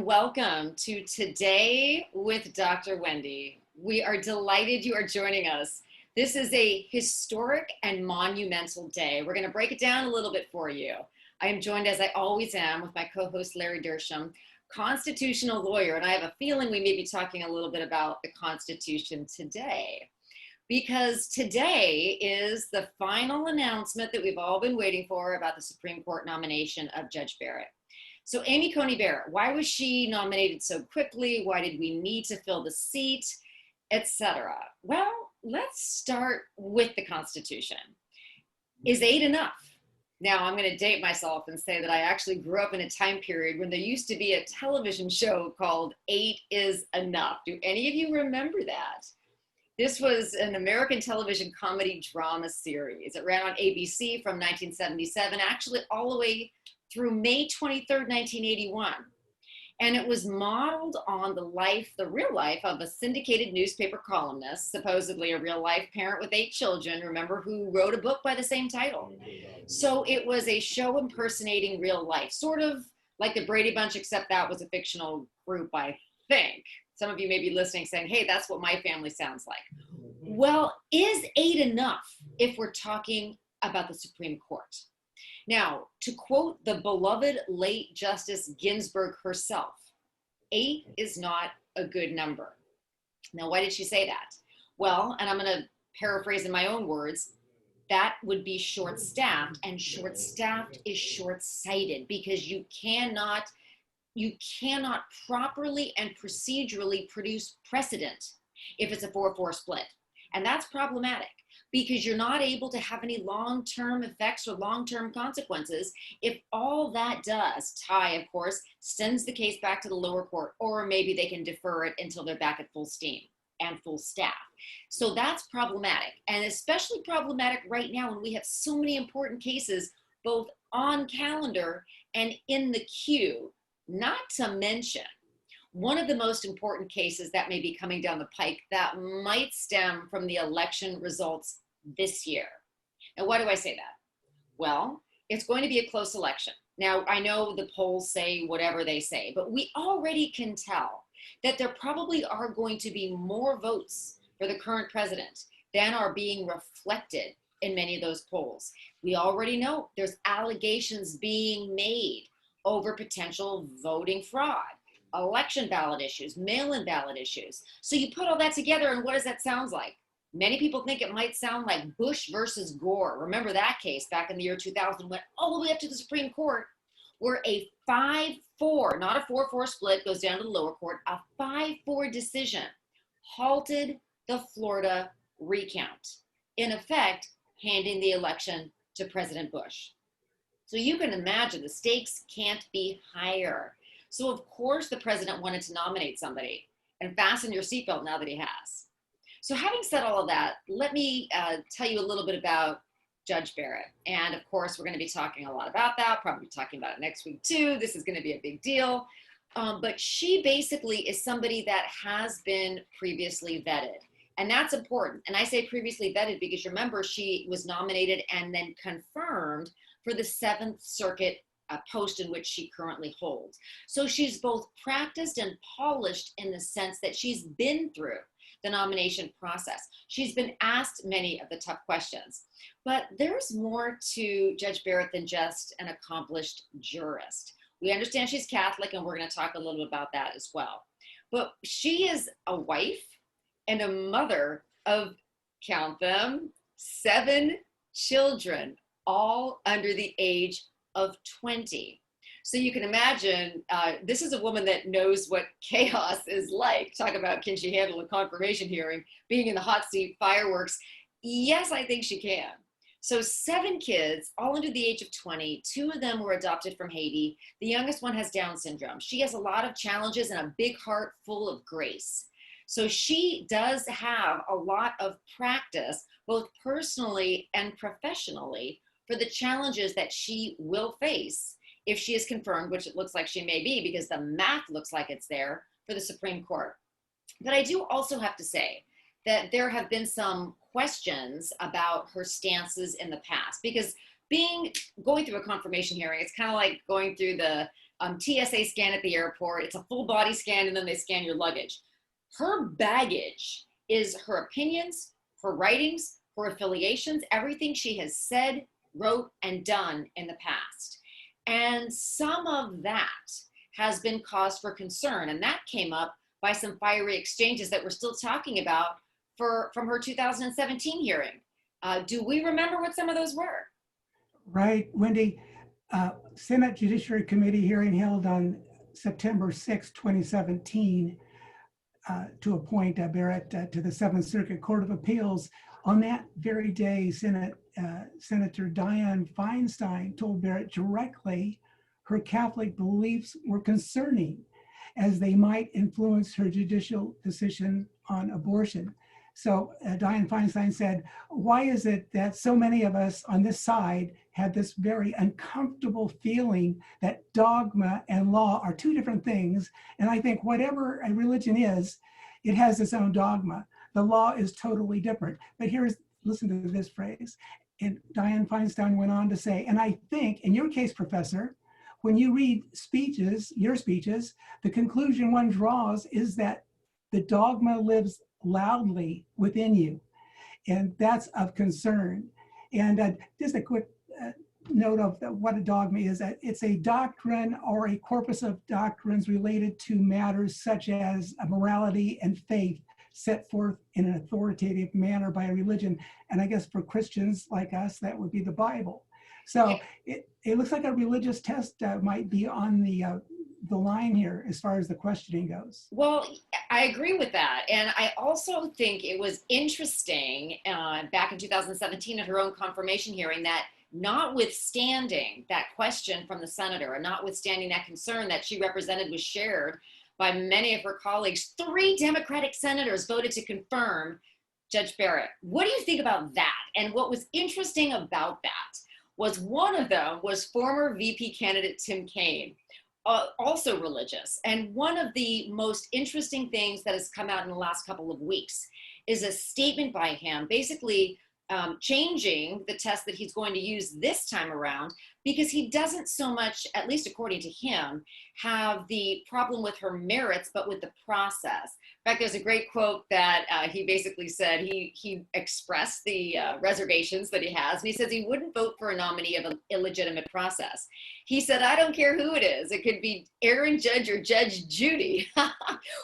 welcome to Today with Dr. Wendy. We are delighted you are joining us. This is a historic and monumental day. We're going to break it down a little bit for you. I am joined, as I always am, with my co-host Larry Dersham, constitutional lawyer, and I have a feeling we may be talking a little bit about the Constitution today, because today is the final announcement that we've all been waiting for about the Supreme Court nomination of Judge Barrett. So Amy Coney Barrett, why was she nominated so quickly? Why did we need to fill the seat, etc.? Well, let's start with the Constitution. Is 8 enough? Now, I'm going to date myself and say that I actually grew up in a time period when there used to be a television show called 8 is Enough. Do any of you remember that? This was an American television comedy drama series. It ran on ABC from 1977, actually all the way through May 23rd, 1981. And it was modeled on the real life of a syndicated newspaper columnist, supposedly a real life parent with 8 children, remember, who wrote a book by the same title. So it was a show impersonating real life, sort of like the Brady Bunch, except that was a fictional group, I think. Some of you may be listening saying, hey, that's what my family sounds like. Well, is 8 enough if we're talking about the Supreme Court? Now, to quote the beloved late Justice Ginsburg herself, 8 is not a good number. Now, why did she say that? Well, and I'm going to paraphrase in my own words, that would be short-staffed, and short-staffed is short-sighted, because you cannot properly and procedurally produce precedent if it's a 4-4 split. And that's problematic, because you're not able to have any long-term effects or long-term consequences if all that does, tie, of course, sends the case back to the lower court, or maybe they can defer it until they're back at full steam and full staff. So that's problematic, and especially problematic right now when we have so many important cases both on calendar and in the queue, not to mention one of the most important cases that may be coming down the pike that might stem from the election results this year. And why do I say that? Well, it's going to be a close election. Now, I know the polls say whatever they say, but we already can tell that there probably are going to be more votes for the current president than are being reflected in many of those polls. We already know there's allegations being made over potential voting fraud, election ballot issues, mail-in ballot issues. So you put all that together, and what does that sound like? Many people think it might sound like Bush versus Gore. Remember that case back in the year 2000, went all the way up to the Supreme Court, where a 5-4, not a 4-4 split, goes down to the lower court, a 5-4 decision halted the Florida recount, in effect, handing the election to President Bush. So you can imagine the stakes can't be higher. So of course the president wanted to nominate somebody, and fasten your seatbelt now that he has. So having said all of that, let me tell you a little bit about Judge Barrett. And of course, we're going to be talking a lot about that, probably talking about it next week too. This is going to be a big deal. But she basically is somebody that has been previously vetted. And that's important. And I say previously vetted because remember, she was nominated and then confirmed for the 7th Circuit post in which she currently holds. So she's both practiced and polished in the sense that she's been through the nomination process. She's been asked many of the tough questions. But there's more to Judge Barrett than just an accomplished jurist. We understand she's Catholic, and we're going to talk a little bit about that as well. But she is a wife and a mother of, count them, 7 children, all under the age of 20. So you can imagine, this is a woman that knows what chaos is like. Talk about, can she handle a confirmation hearing, being in the hot seat, fireworks? Yes, I think she can. So 7 kids, all under the age of 20. 2 of them were adopted from Haiti. The youngest one has Down syndrome. She has a lot of challenges and a big heart full of grace. So she does have a lot of practice, both personally and professionally, for the challenges that she will face if she is confirmed, which it looks like she may be because the math looks like it's there for the Supreme Court. But I do also have to say that there have been some questions about her stances in the past, because going through a confirmation hearing, it's kind of like going through the TSA scan at the airport. It's a full body scan, and then they scan your luggage. Her baggage is her opinions, her writings, her affiliations, everything she has said, wrote, and done in the past. And some of that has been cause for concern. And that came up by some fiery exchanges that we're still talking about from her 2017 hearing. Do we remember what some of those were? Right, Wendy. Senate Judiciary Committee hearing held on September 6, 2017, to appoint Barrett to the Seventh Circuit Court of Appeals. On that very day, Senator Dianne Feinstein told Barrett directly her Catholic beliefs were concerning, as they might influence her judicial decision on abortion. So Dianne Feinstein said, why is it that so many of us on this side have this very uncomfortable feeling that dogma and law are two different things? And I think whatever a religion is, it has its own dogma. The law is totally different. But listen to this phrase. And Dianne Feinstein went on to say, and I think, in your case, Professor, when you read your speeches, the conclusion one draws is that the dogma lives loudly within you, and that's of concern. And just a quick note of what a dogma is. It's a doctrine or a corpus of doctrines related to matters such as morality and faith set forth in an authoritative manner by a religion. And I guess for Christians like us, that would be the Bible. So it looks like a religious test might be on the line here as far as the questioning goes. Well, I agree with that. And I also think it was interesting back in 2017 at her own confirmation hearing that notwithstanding that question from the senator and notwithstanding that concern that she represented was shared by many of her colleagues, 3 Democratic senators voted to confirm Judge Barrett. What do you think about that? And what was interesting about that was one of them was former VP candidate Tim Kaine, also religious. And one of the most interesting things that has come out in the last couple of weeks is a statement by him, basically changing the test that he's going to use this time around, because he doesn't so much, at least according to him, have the problem with her merits, but with the process. In fact, there's a great quote that he basically said he expressed the reservations that he has, and he says he wouldn't vote for a nominee of an illegitimate process. He said, I don't care who it is. It could be Aaron Judge or Judge Judy,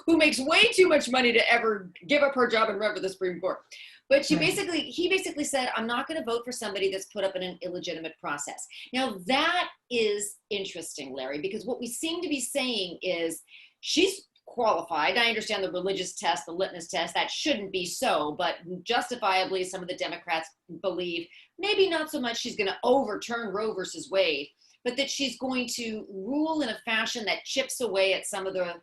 who makes way too much money to ever give up her job and run for the Supreme Court. But he basically said, I'm not going to vote for somebody that's put up in an illegitimate process. Now, that is interesting, Larry, because what we seem to be saying is she's qualified. I understand the religious test, the litmus test, that shouldn't be so, but justifiably, some of the Democrats believe maybe not so much she's going to overturn Roe versus Wade, but that she's going to rule in a fashion that chips away at some of the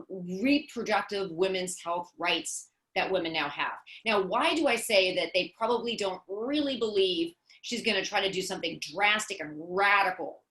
reproductive women's health rights that women now have. Now, why do I say that they probably don't really believe she's going to try to do something drastic and radical,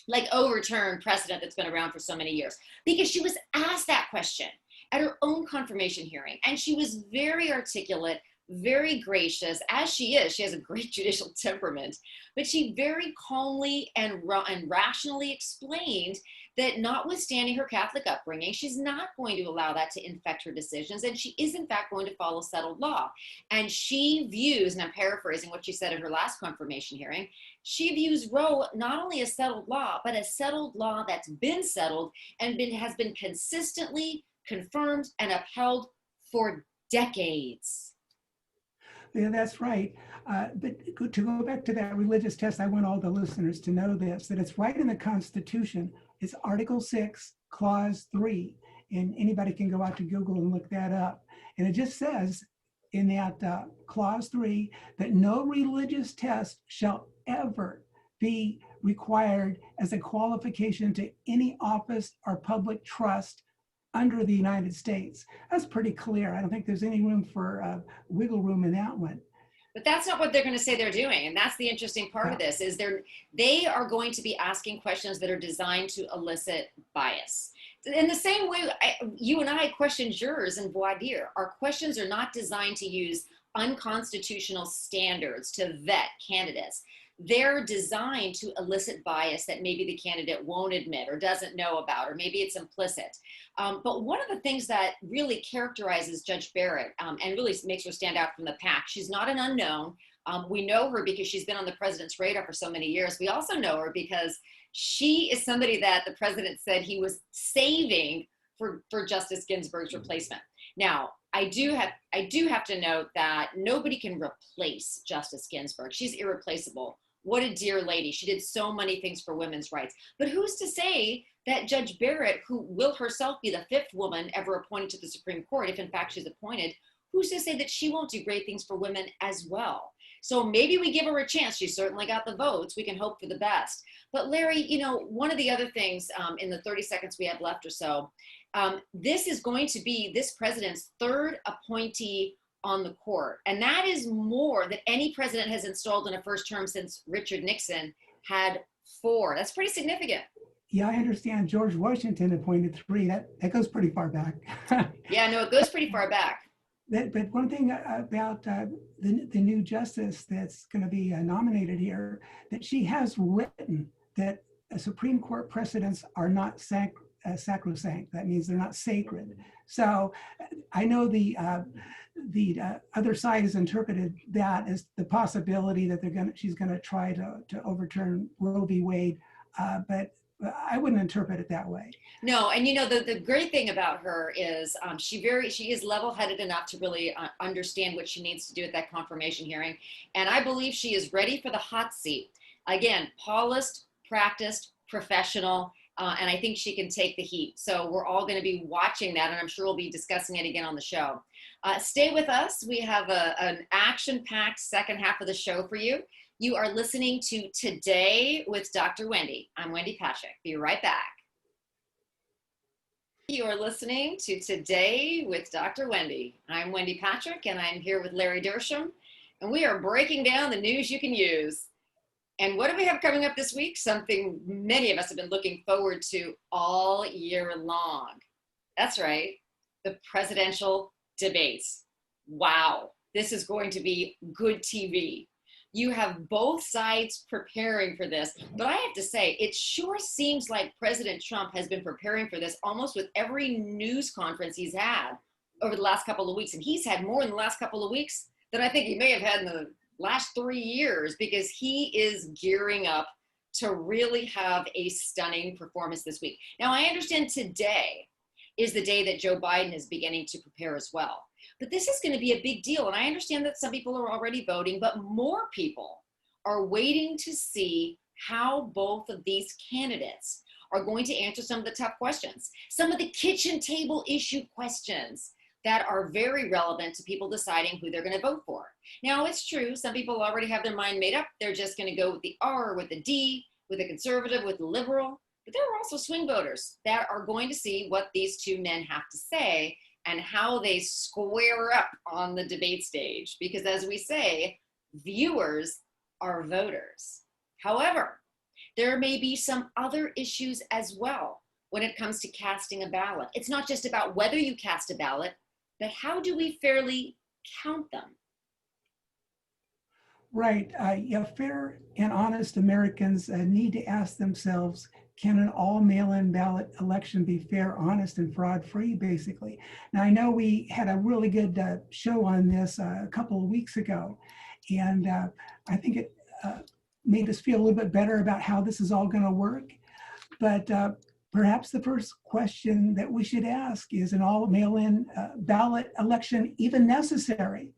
like overturn precedent that's been around for so many years? Because she was asked that question at her own confirmation hearing, and she was very articulate, very gracious, as she is. She has a great judicial temperament, but she very calmly and rationally explained that notwithstanding her Catholic upbringing, she's not going to allow that to infect her decisions, and she is in fact going to follow settled law. And she views, and I'm paraphrasing what she said in her last confirmation hearing, she views Roe not only as settled law, but as settled law that's been settled and has been consistently confirmed and upheld for decades. Yeah, that's right. But to go back to that religious test, I want all the listeners to know this, that it's right in the Constitution. It's Article 6, Clause 3. And anybody can go out to Google and look that up. And it just says in that Clause 3 that no religious test shall ever be required as a qualification to any office or public trust under the United States. That's pretty clear. I don't think there's any room for wiggle room in that one. But that's not what they're going to say they're doing. And that's the interesting part of this, is they are going to be asking questions that are designed to elicit bias. In the same way, you and I questioned jurors in voir dire. Our questions are not designed to use unconstitutional standards to vet candidates. they're designed to elicit bias that maybe the candidate won't admit or doesn't know about, or maybe it's implicit. But one of the things that really characterizes Judge Barrett and really makes her stand out from the pack, she's not an unknown. We know her because she's been on the president's radar for so many years. We also know her because she is somebody that the president said he was saving for Justice Ginsburg's replacement. Now, I do have to note that nobody can replace Justice Ginsburg. She's irreplaceable. What a dear lady. She did so many things for women's rights. But who's to say that Judge Barrett, who will herself be the 5th woman ever appointed to the Supreme Court, if in fact she's appointed, who's to say that she won't do great things for women as well? So maybe we give her a chance. She certainly got the votes. We can hope for the best. But Larry, you know, one of the other things in the 30 seconds we have left or so, this is going to be this president's 3rd appointee on the court. And that is more than any president has installed in a first term since Richard Nixon had 4. That's pretty significant. Yeah, I understand George Washington appointed 3. That goes pretty far back. Yeah, no, it goes pretty far back. But one thing about the new justice that's going to be nominated here, that she has written that Supreme Court precedents are not sacrosanct. That means they're not sacred. So I know the other side has interpreted that as the possibility that she's going to try to overturn Roe v. Wade, but I wouldn't interpret it that way. No, and you know, the great thing about her is she is level-headed enough to really understand what she needs to do at that confirmation hearing. And I believe she is ready for the hot seat. Again, polished, practiced, professional, and I think she can take the heat. So we're all going to be watching that, and I'm sure we'll be discussing it again on the show. Stay with us. We have an action-packed second half of the show for you. You are listening to Today with Dr. Wendy. I'm Wendy Patrick. Be right back. You are listening to Today with Dr. Wendy. I'm Wendy Patrick, and I'm here with Larry Dersham, and we are breaking down the news you can use. And what do we have coming up this week? Something many of us have been looking forward to all year long. That's right, the presidential debates. Wow, this is going to be good TV. You have both sides preparing for this, but I have to say, it sure seems like President Trump has been preparing for this almost with every news conference he's had over the last couple of weeks. And he's had more in the last couple of weeks than I think he may have had in the last 3 years, because he is gearing up to really have a stunning performance this week. Now, I understand today is the day that Joe Biden is beginning to prepare as well. But this is going to be a big deal. And I understand that some people are already voting, but more people are waiting to see how both of these candidates are going to answer some of the tough questions, some of the kitchen table issue questions that are very relevant to people deciding who they're going to vote for. Now, it's true, some people already have their mind made up. They're just going to go with the R, with the D, with the conservative, with the liberal. But there are also swing voters that are going to see what these two men have to say and how they square up on the debate stage. Because as we say, viewers are voters. However, there may be some other issues as well when it comes to casting a ballot. It's not just about whether you cast a ballot, but how do we fairly count them? Right. Fair and honest Americans need to ask themselves, can an all mail-in ballot election be fair, honest, and fraud-free, basically? Now, I know we had a really good show on this a couple of weeks ago, and I think it made us feel a little bit better about how this is all going to work. But perhaps the first question that we should ask is, an all mail-in ballot election even necessary?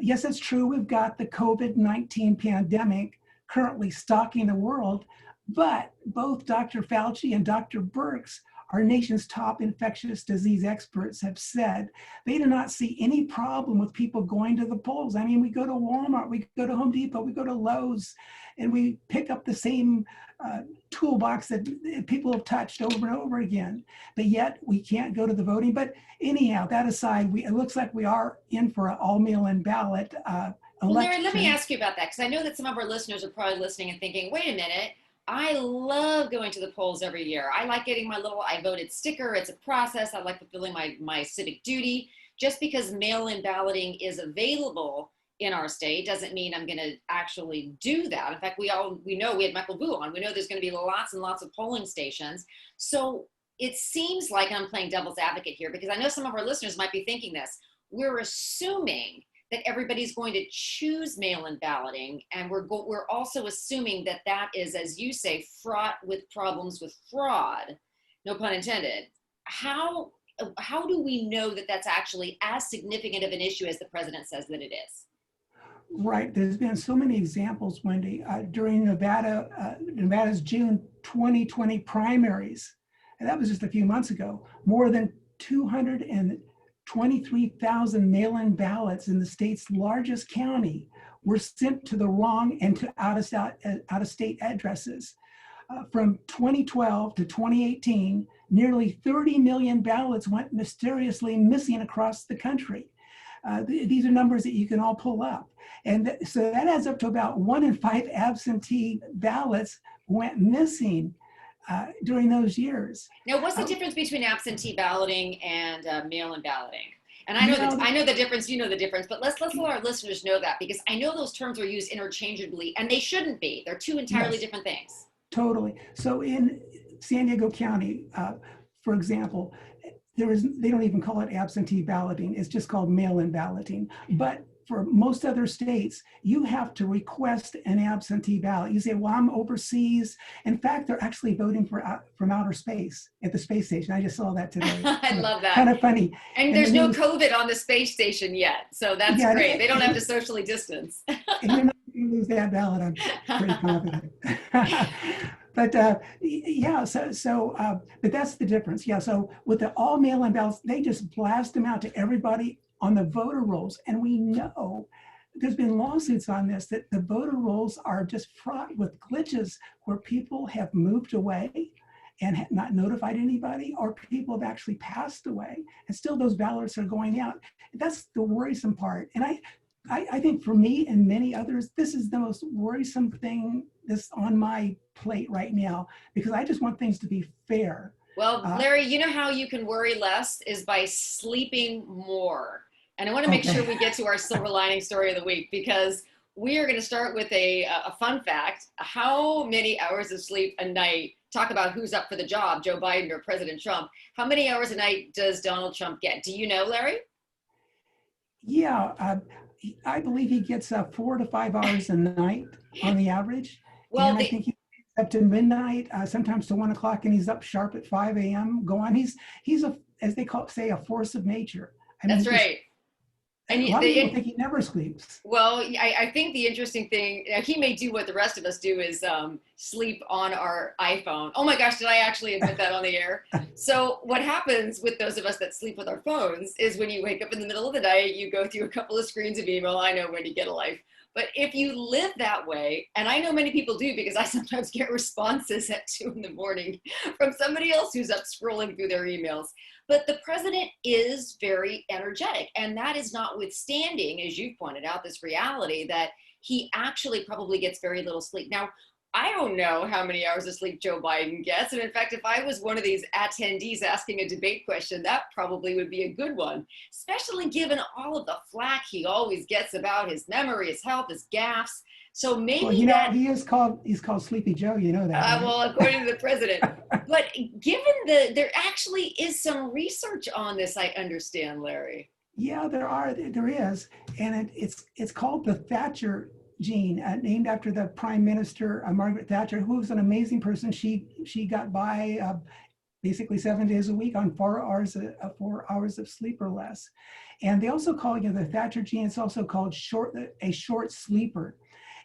Yes, it's true. We've got the COVID-19 pandemic currently stalking the world, but both Dr. Fauci and Dr. Birx, our nation's top infectious disease experts, have said they do not see any problem with people going to the polls. I mean, we go to Walmart, we go to Home Depot, we go to Lowe's, and we pick up the same toolbox that people have touched over and over again. But yet we can't go to the voting. But anyhow, that aside, it looks like we are in for an all mail-in ballot election. Well, Larry, let me ask you about that, because I know that some of our listeners are probably listening and thinking, wait a minute, I love going to the polls every year. I like getting my little I voted sticker. It's a process. I like fulfilling my civic duty. Just because mail-in balloting is available in our state doesn't mean I'm going to actually do that. In fact, we know we had Michael Vu on. We know there's going to be lots and lots of polling stations. So it seems like, and I'm playing devil's advocate here because I know some of our listeners might be thinking this, we're assuming that everybody's going to choose mail-in balloting, and we're also assuming that that is, as you say, fraught with problems with fraud, no pun intended. How do we know that that's actually as significant of an issue as the president says that it is? Right. There's been so many examples, Wendy, during Nevada's June 2020 primaries, and that was just a few months ago. More than 223,000 mail-in ballots in the state's largest county were sent to the wrong and to out-of-state addresses. From 2012 to 2018, nearly 30 million ballots went mysteriously missing across the country. These are numbers that you can all pull up. And so that adds up to about 1 in 5 absentee ballots went missing during those years. Now, what's the difference between absentee balloting and mail-in balloting? And I know the difference, you know the difference, but let's let our listeners know that, because I know those terms are used interchangeably and they shouldn't be. They're two entirely different things. Totally. So in San Diego County, for example, they don't even call it absentee balloting. It's just called mail-in balloting. But for most other states, you have to request an absentee ballot. You say, well, I'm overseas. In fact, they're actually voting from outer space at the space station. I just saw that today. I love that. Kind of funny. And there's no COVID on the space station yet. So that's great. They don't have to socially distance. And you're not going to lose that ballot, I'm pretty confident. But but that's the difference. Yeah, so with the all mail-in ballots, they just blast them out to everybody on the voter rolls. And we know there's been lawsuits on this, that the voter rolls are just fraught with glitches where people have moved away and have not notified anybody, or people have actually passed away, and still those ballots are going out. That's the worrisome part. And I think for me and many others, this is the most worrisome thing that's on my plate right now, because I just want things to be fair. Well, Larry, you know how you can worry less is by sleeping more. And I want to make sure we get to our silver lining story of the week, because we are going to start with a fun fact. How many hours of sleep a night? Talk about who's up for the job, Joe Biden or President Trump. How many hours a night does Donald Trump get? Do you know, Larry? Yeah, I believe he gets 4 to 5 hours a night on the average. Well, I think he's up to midnight, sometimes to 1 o'clock, and he's up sharp at 5 a.m. Go on. He's a, as they say, a force of nature. That's right. And a lot of people think he never sleeps. Well, I think the interesting thing, he may do what the rest of us do, is sleep on our iPhone. Oh my gosh, did I actually admit that on the air? So what happens with those of us that sleep with our phones is when you wake up in the middle of the night, you go through a couple of screens of email. I know, when you get a life. But if you live that way, and I know many people do, because I sometimes get responses at 2 in the morning from somebody else who's up scrolling through their emails. But the president is very energetic, and that is notwithstanding, as you pointed out, this reality that he actually probably gets very little sleep. Now, I don't know how many hours of sleep Joe Biden gets. And in fact, if I was one of these attendees asking a debate question, that probably would be a good one, especially given all of the flack he always gets about his memory, his health, his gaffes. So maybe he's called Sleepy Joe, you know that. Right? Well, according to the president. But given there actually is some research on this, I understand, Larry. Yeah, there is. And it's called the Thatcher gene, named after the Prime Minister, Margaret Thatcher, who was an amazing person. She got by basically 7 days a week on 4 hours of sleep or less. And they also call it, the Thatcher gene. It's also called a short sleeper.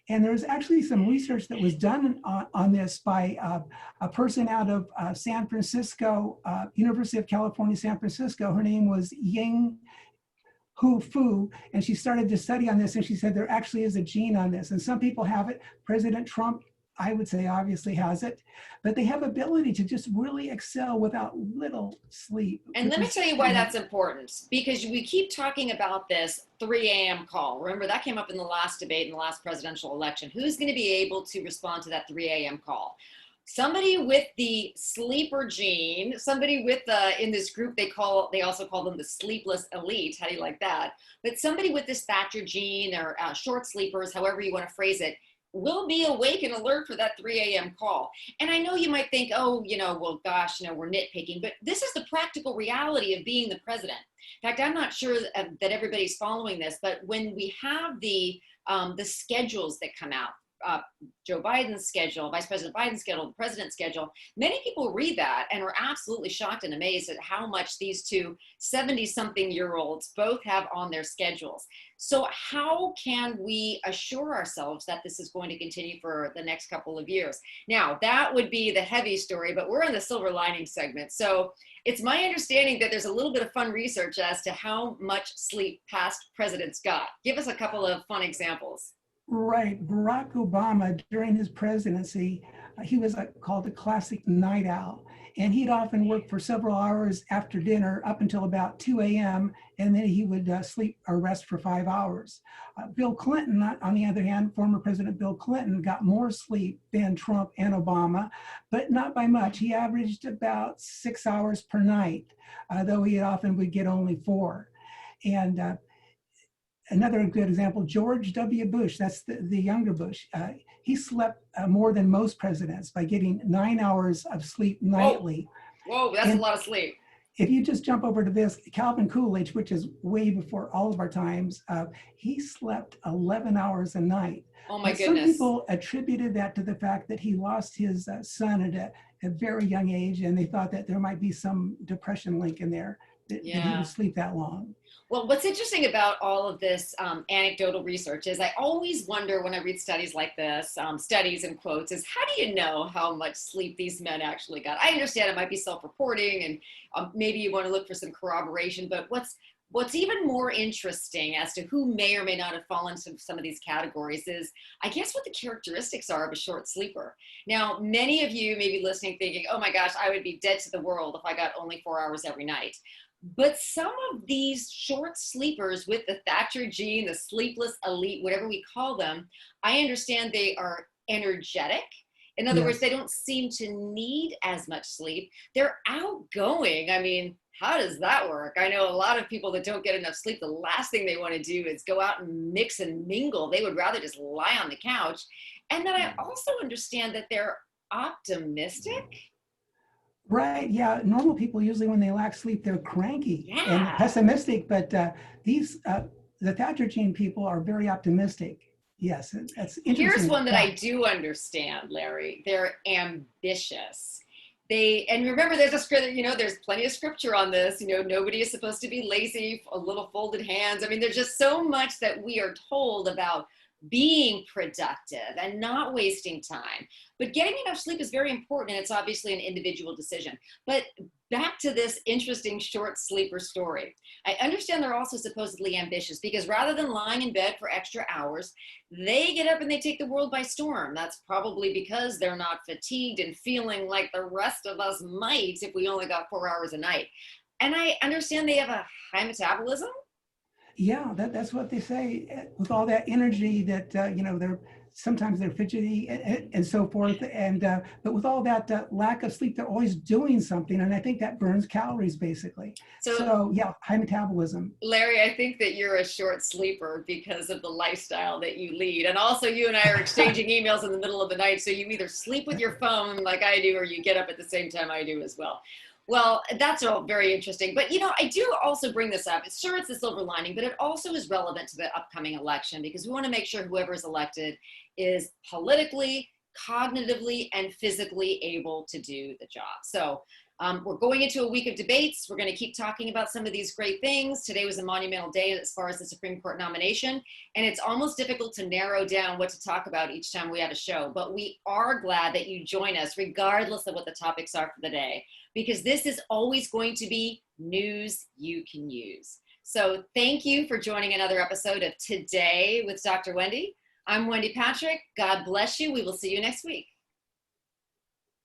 And there's actually some research that was done on this by a person out of San Francisco, University of California, San Francisco. Her name was Ying Hu Fu, and she started to study on this, and she said there actually is a gene on this, and some people have it. President Trump, I would say, obviously has it, but they have ability to just really excel without little sleep. And let me tell you why that's important, because we keep talking about this 3 a.m. call. Remember, that came up in the last debate in the last presidential election. Who's going to be able to respond to that 3 a.m. call? Somebody with the sleeper gene, somebody with in this group, they also call them the sleepless elite. How do you like that? But somebody with this Thatcher gene or short sleepers, however you want to phrase it, will be awake and alert for that 3 a.m. call. And I know you might think, oh, well, gosh, we're nitpicking, but this is the practical reality of being the president. In fact, I'm not sure that everybody's following this, but when we have the schedules that come out, Joe Biden's schedule, Vice President Biden's schedule, the president's schedule, many people read that and are absolutely shocked and amazed at how much these two 70-something-year-olds both have on their schedules. So how can we assure ourselves that this is going to continue for the next couple of years? Now, that would be the heavy story, but we're in the silver lining segment. So it's my understanding that there's a little bit of fun research as to how much sleep past presidents got. Give us a couple of fun examples. Right. Barack Obama, during his presidency, he was called a classic night owl. And he'd often work for several hours after dinner up until about 2 a.m. And then he would sleep or rest for 5 hours. Bill Clinton, on the other hand, former President Bill Clinton got more sleep than Trump and Obama, but not by much. He averaged about 6 hours per night, though he often would get only 4. And another good example, George W. Bush, that's the younger Bush. He slept more than most presidents by getting 9 hours of sleep nightly. Whoa, that's a lot of sleep. If you just jump over to this, Calvin Coolidge, which is way before all of our times, he slept 11 hours a night. Oh my goodness. Some people attributed that to the fact that he lost his son at a very young age, and they thought that there might be some depression link in there, that he would sleep that long. Well, what's interesting about all of this anecdotal research is I always wonder when I read studies like this, studies in quotes, is how do you know how much sleep these men actually got? I understand it might be self-reporting and maybe you want to look for some corroboration, but what's even more interesting as to who may or may not have fallen into some of these categories is, I guess, what the characteristics are of a short sleeper. Now, many of you may be listening thinking, oh my gosh, I would be dead to the world if I got only 4 hours every night. But some of these short sleepers with the Thatcher gene, the sleepless elite, whatever we call them, I understand they are energetic. In other words, they don't seem to need as much sleep. They're outgoing. I mean, how does that work? I know a lot of people that don't get enough sleep, the last thing they want to do is go out and mix and mingle. They would rather just lie on the couch. And then I also understand that they're optimistic. Right. Yeah. Normal people usually, when they lack sleep, they're cranky and pessimistic. But the Thatcher gene people are very optimistic. Yes, that's interesting. Here's one that I do understand, Larry. They're ambitious. And remember, there's plenty of scripture on this. Nobody is supposed to be lazy, a little folded hands. I mean, there's just so much that we are told about being productive and not wasting time. But getting enough sleep is very important, and it's obviously an individual decision. But back to this interesting short sleeper story. I understand they're also supposedly ambitious because rather than lying in bed for extra hours, they get up and they take the world by storm. That's probably because they're not fatigued and feeling like the rest of us might if we only got 4 hours a night. And I understand they have a high metabolism. Yeah, that's what they say. With all that energy that, sometimes they're fidgety and so forth. And but with all that lack of sleep, they're always doing something. And I think that burns calories, basically. So yeah, high metabolism. Larry, I think that you're a short sleeper because of the lifestyle that you lead. And also you and I are exchanging emails in the middle of the night. So you either sleep with your phone like I do, or you get up at the same time I do as well. Well, that's all very interesting. But, I do also bring this up. Sure, it's the silver lining, but it also is relevant to the upcoming election because we want to make sure whoever is elected is politically, cognitively, and physically able to do the job. So we're going into a week of debates. We're going to keep talking about some of these great things. Today was a monumental day as far as the Supreme Court nomination, and it's almost difficult to narrow down what to talk about each time we have a show. But we are glad that you join us, regardless of what the topics are for the day, because this is always going to be news you can use. So thank you for joining another episode of Today with Dr. Wendy. I'm Wendy Patrick. God bless you. We will see you next week.